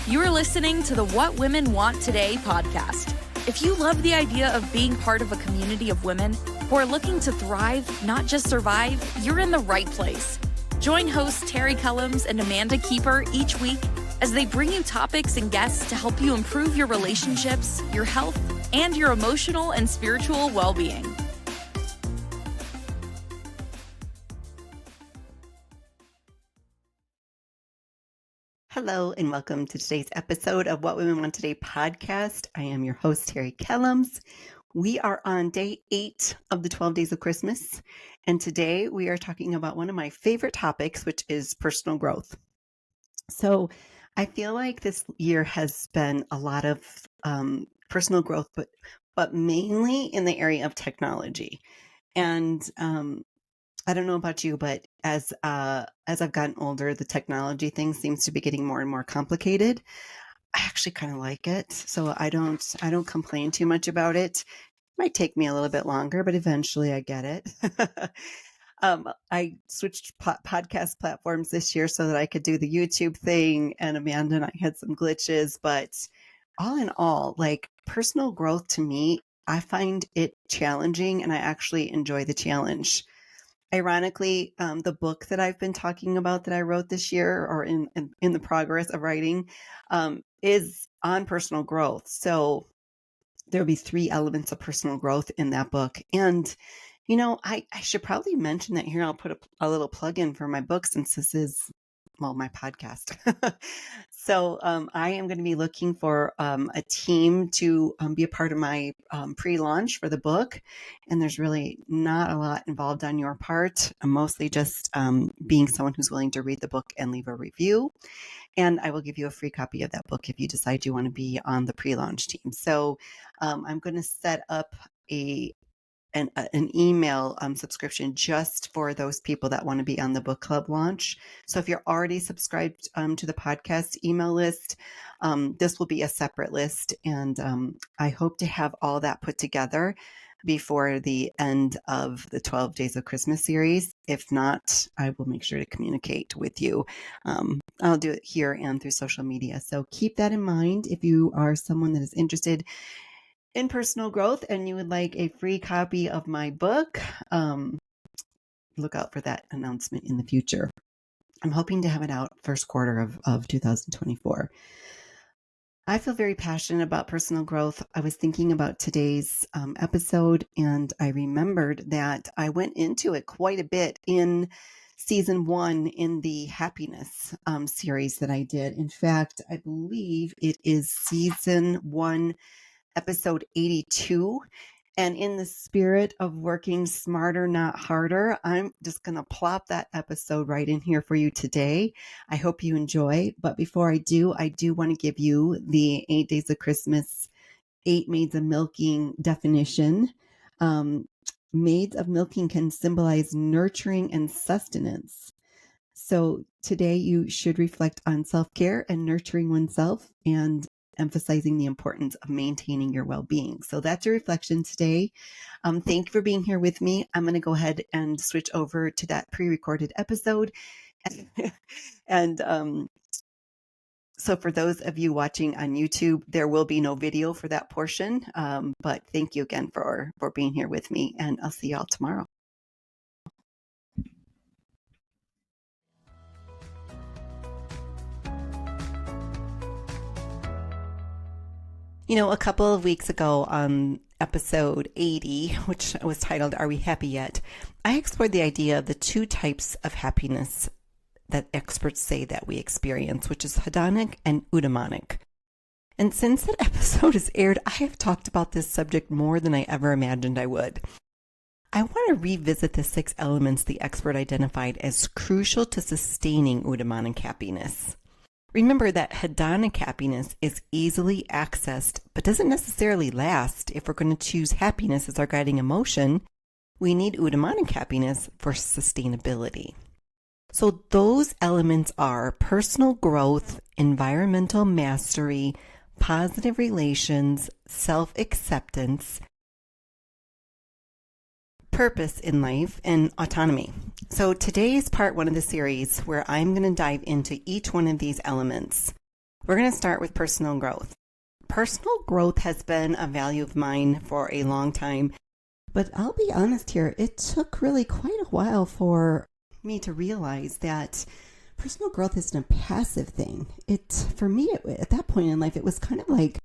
You are listening to the What Women Want Today podcast. If you love the idea of being part of a community of women who are looking to thrive, not just survive, you're in the right place. Join hosts Terri Kellums and Amanda Keeper each week as they bring you topics and guests to help you improve your relationships, your health, and your emotional and spiritual well-being. Hello and welcome to today's episode of What Women Want Today podcast. I am your host, Terri Kellums. We are on day 8 of the 12 days of Christmas. And today we are talking about one of my favorite topics, which is personal growth. So I feel like this year has been a lot of personal growth, but mainly in the area of technology. And I don't know about you, but as I've gotten older, the technology thing seems to be getting more and more complicated. I actually kind of like it, so I don't complain too much about it. It might take me a little bit longer, but eventually I get it. I switched podcast platforms this year so that I could do the YouTube thing, and Amanda and I had some glitches, but all in all, like personal growth to me, I find it challenging and I actually enjoy the challenge. Ironically, the book that I've been talking about that I wrote this year or in the progress of writing is on personal growth. So there'll be 3 elements of personal growth in that book. And, you know, I should probably mention that here. I'll put a little plug in for my book since this is, well, my podcast. So I am going to be looking for a team to be a part of my pre-launch for the book. And there's really not a lot involved on your part. I'm mostly just being someone who's willing to read the book and leave a review. And I will give you a free copy of that book if you decide you want to be on the pre-launch team. So I'm going to set up an email subscription just for those people that want to be on the book club launch. So if you're already subscribed to the podcast email list, this will be a separate list. And I hope to have all that put together before the end of the 12 Days of Christmas series. If not, I will make sure to communicate with you. I'll do it here and through social media. So keep that in mind if you are someone that is interested in personal growth and you would like a free copy of my book. Look out for that announcement in the future. I'm hoping to have it out first quarter of 2024. I feel very passionate about personal growth. I was thinking about today's episode, and I remembered that I went into it quite a bit in season 1 in the happiness series that I did. In fact, I believe it is season 1, episode 82. And in the spirit of working smarter, not harder, I'm just going to plop that episode right in here for you today. I hope you enjoy. But before I do want to give you the 8 Days of Christmas, 8 Maids of Milking definition. Maids of Milking can symbolize nurturing and sustenance. So today you should reflect on self-care and nurturing oneself and emphasizing the importance of maintaining your well-being. So that's a reflection today. Thank you for being here with me. I'm going to go ahead and switch over to that pre-recorded episode. And so for those of you watching on YouTube, there will be no video for that portion. But thank you again for being here with me, and I'll see y'all tomorrow. You know, a couple of weeks ago on episode 80, which was titled, Are We Happy Yet? I explored the idea of the 2 types of happiness that experts say that we experience, which is hedonic and eudaimonic. And since that episode is aired, I have talked about this subject more than I ever imagined I would. I want to revisit the 6 elements the expert identified as crucial to sustaining eudaimonic happiness. Remember that hedonic happiness is easily accessed, but doesn't necessarily last. If we're going to choose happiness as our guiding emotion, we need eudaimonic happiness for sustainability. So those elements are personal growth, environmental mastery, positive relations, self-acceptance, purpose in life, and autonomy. So today is part 1 of the series where I'm going to dive into each one of these elements. We're going to start with personal growth. Personal growth has been a value of mine for a long time, but I'll be honest here, it took really quite a while for me to realize that personal growth isn't a passive thing. For me, at that point in life, it was kind of like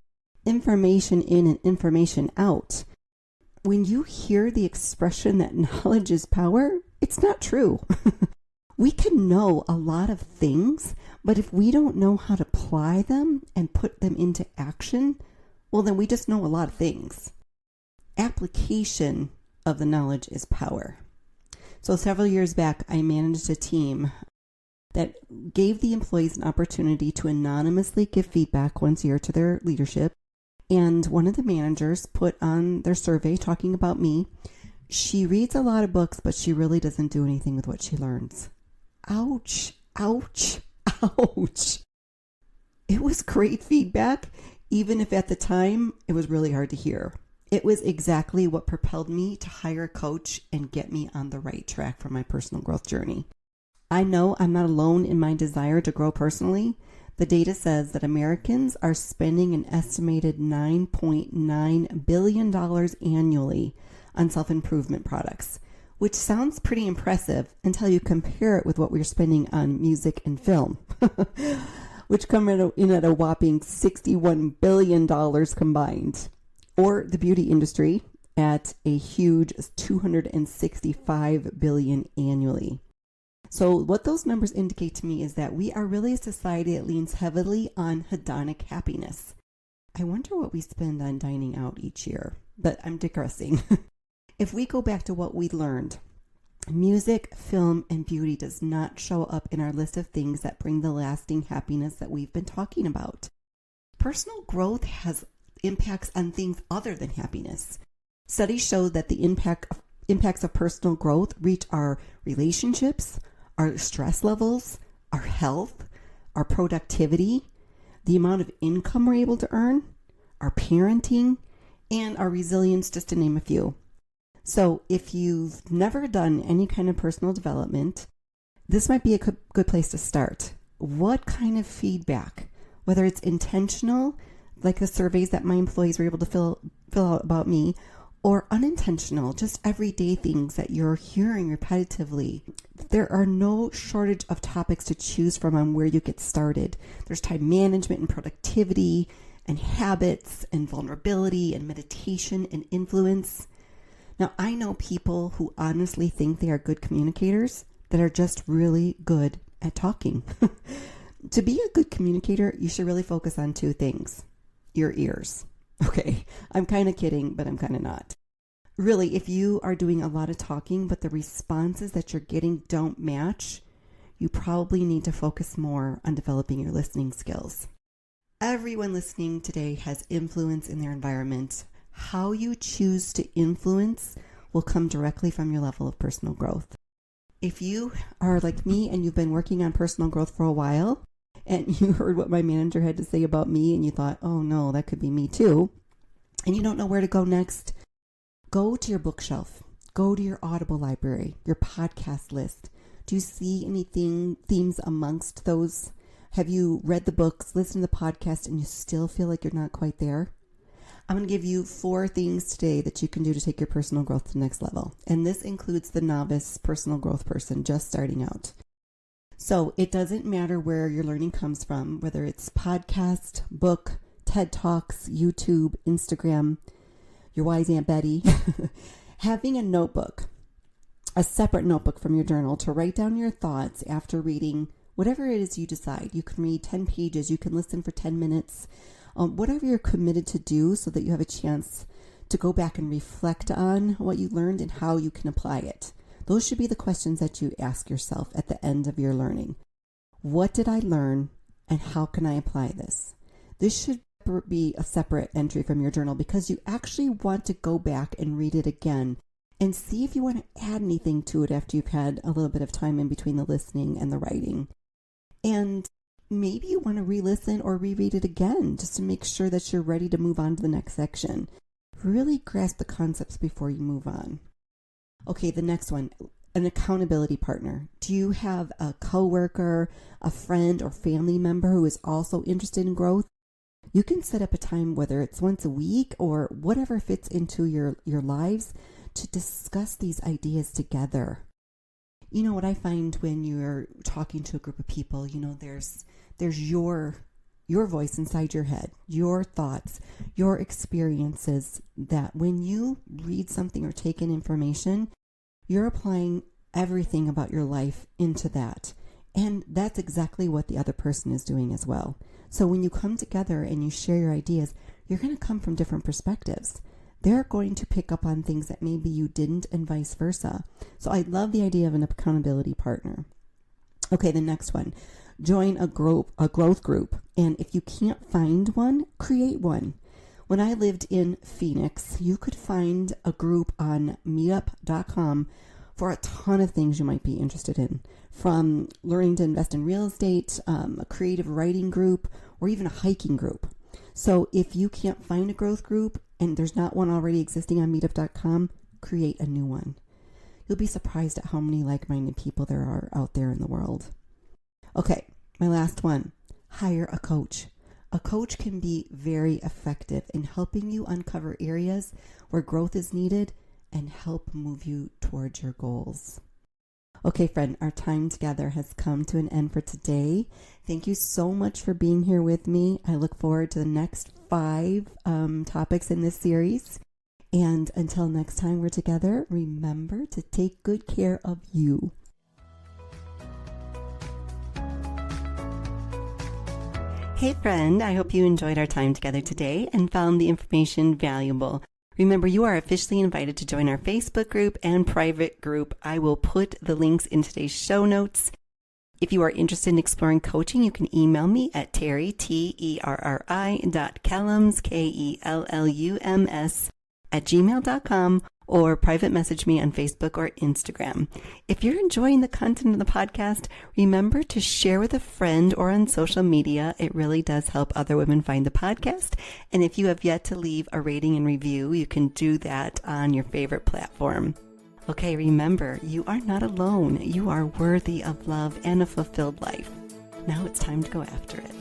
information in and information out. When you hear the expression that knowledge is power, it's not true. We can know a lot of things, but if we don't know how to apply them and put them into action, well, then we just know a lot of things. Application of the knowledge is power. So several years back, I managed a team that gave the employees an opportunity to anonymously give feedback once a year to their leadership. And one of the managers put on their survey talking about me, she reads a lot of books, but she really doesn't do anything with what she learns. Ouch, ouch, ouch. It was great feedback, even if at the time it was really hard to hear. It was exactly what propelled me to hire a coach and get me on the right track for my personal growth journey. I know I'm not alone in my desire to grow personally. The data says that Americans are spending an estimated $9.9 billion annually on self-improvement products, which sounds pretty impressive until you compare it with what we're spending on music and film, which come in at a whopping $61 billion combined, or the beauty industry at a huge $265 billion annually. So what those numbers indicate to me is that we are really a society that leans heavily on hedonic happiness. I wonder what we spend on dining out each year, but I'm digressing. If we go back to what we learned, music, film, and beauty does not show up in our list of things that bring the lasting happiness that we've been talking about. Personal growth has impacts on things other than happiness. Studies show that the impacts of personal growth reach our relationships, our stress levels, our health, our productivity, the amount of income we're able to earn, our parenting, and our resilience, just to name a few. So if you've never done any kind of personal development, this might be a good place to start. What kind of feedback, whether it's intentional, like the surveys that my employees were able to fill out about me, or unintentional, just everyday things that you're hearing repetitively. There are no shortage of topics to choose from on where you get started. There's time management and productivity and habits and vulnerability and meditation and influence. Now, I know people who honestly think they are good communicators that are just really good at talking. To be a good communicator, you should really focus on two things. Your ears. Okay, I'm kind of kidding, but I'm kind of not. Really, if you are doing a lot of talking, but the responses that you're getting don't match, you probably need to focus more on developing your listening skills. Everyone listening today has influence in their environment. How you choose to influence will come directly from your level of personal growth. If you are like me and you've been working on personal growth for a while, and you heard what my manager had to say about me and you thought, oh no, that could be me too, and you don't know where to go next, go to your bookshelf, go to your Audible library, your podcast list. Do you see anything, themes amongst those? Have you read the books, listened to the podcast, and you still feel like you're not quite there? I'm going to give you 4 things today that you can do to take your personal growth to the next level. And this includes the novice personal growth person just starting out. So it doesn't matter where your learning comes from, whether it's podcast, book, TED Talks, YouTube, Instagram, your wise Aunt Betty. Having a notebook, a separate notebook from your journal to write down your thoughts after reading whatever it is you decide. You can read 10 pages, you can listen for 10 minutes, whatever you're committed to do so that you have a chance to go back and reflect on what you learned and how you can apply it. Those should be the questions that you ask yourself at the end of your learning. What did I learn and how can I apply this? This should be a separate entry from your journal because you actually want to go back and read it again and see if you want to add anything to it after you've had a little bit of time in between the listening and the writing. And maybe you want to re-listen or reread it again just to make sure that you're ready to move on to the next section. Really grasp the concepts before you move on. Okay, the next one. an accountability partner? Do you have a coworker, a friend, or family member who is also interested in growth? You can set up a time, whether it's once a week or whatever fits into your lives, to discuss these ideas together. You know what I find when you're talking to a group of people, there's your voice inside your head, your thoughts, your experiences, that when you read something or take in information, you're applying everything about your life into that. And that's exactly what the other person is doing as well. So when you come together and you share your ideas, you're going to come from different perspectives. They're going to pick up on things that maybe you didn't, and vice versa. So I love the idea of an accountability partner. Okay, the next one. Join a growth group. And if you can't find one, create one. When I lived in Phoenix, you could find a group on meetup.com for a ton of things you might be interested in, from learning to invest in real estate, a creative writing group, or even a hiking group. So if you can't find a growth group and there's not one already existing on meetup.com, create a new one. You'll be surprised at how many like-minded people there are out there in the world. Okay, my last one, hire a coach. A coach can be very effective in helping you uncover areas where growth is needed and help move you towards your goals. Okay, friend, our time together has come to an end for today. Thank you so much for being here with me. I look forward to the next 5 topics in this series. And until next time we're together, remember to take good care of you. Hey friend, I hope you enjoyed our time together today and found the information valuable. Remember, you are officially invited to join our Facebook group and private group. I will put the links in today's show notes. If you are interested in exploring coaching, you can email me at Terri, Terri.Kellums, Kellums, @gmail.com, or private message me on Facebook or Instagram. If you're enjoying the content of the podcast, remember to share with a friend or on social media. It really does help other women find the podcast. And if you have yet to leave a rating and review, you can do that on your favorite platform. Okay, remember, you are not alone. You are worthy of love and a fulfilled life. Now it's time to go after it.